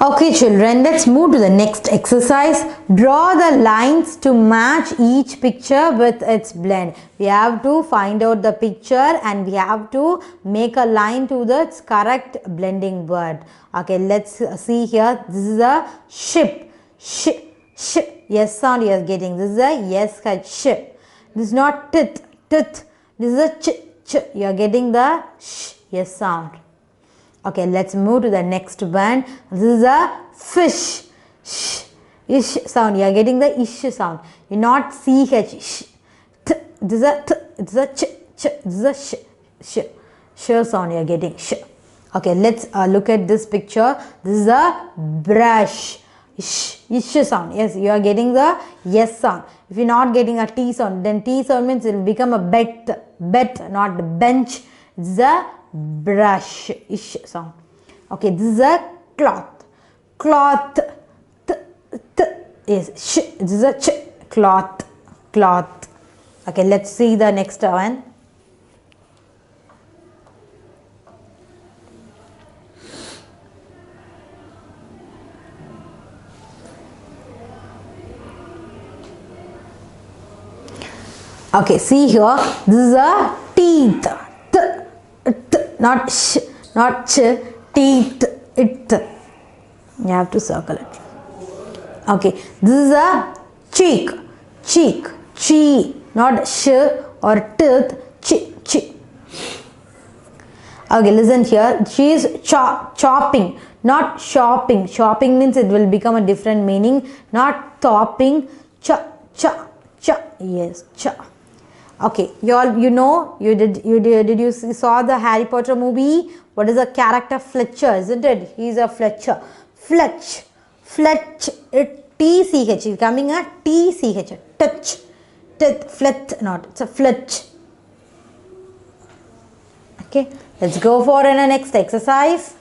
Okay children, let's move to the next exercise. Draw the lines to match each picture with its blend. We have to find out the picture and we have to make a line to the correct blending word. Okay, let's see here. This is a ship. Sh. Yes sound you are getting. This is a yes sh. This is not tit. This is a ch. You are getting the sh. Yes sound. Okay, let's move to the next one. This is a fish. Sh. Ish sound. You are getting the ish sound. You're not ch. Sh. T. This is a t. This is a ch. This is a sh. Sh. Sh sound. You are getting sh. Okay, let's look at this picture. This is a brush. Ish. Ish sound. Yes, you are getting the yes sound. If you're not getting a t sound, then t sound means it will become a bet. Bet, not bench. It's a brush ish sound. Okay, this is a cloth. Cloth. Yes, sh. This is a ch. Cloth. Cloth. Okay, let's see the next one. Okay, see here. This is a teeth. Not sh, not ch, teeth, it. You have to circle it. Okay, this is a cheek, chi, not sh or tooth, chi. Okay, listen here. She is chopping, not shopping. Shopping means it will become a different meaning. Not topping, cha. Yes, cha. Okay, you know, did you saw the Harry Potter movie? What is the character Fletcher, isn't it? He is a Fletcher. Fletch, it T-C-H, is coming a T-C-H, touch, flet, not, it's a fletch. Okay, let's go for the next exercise.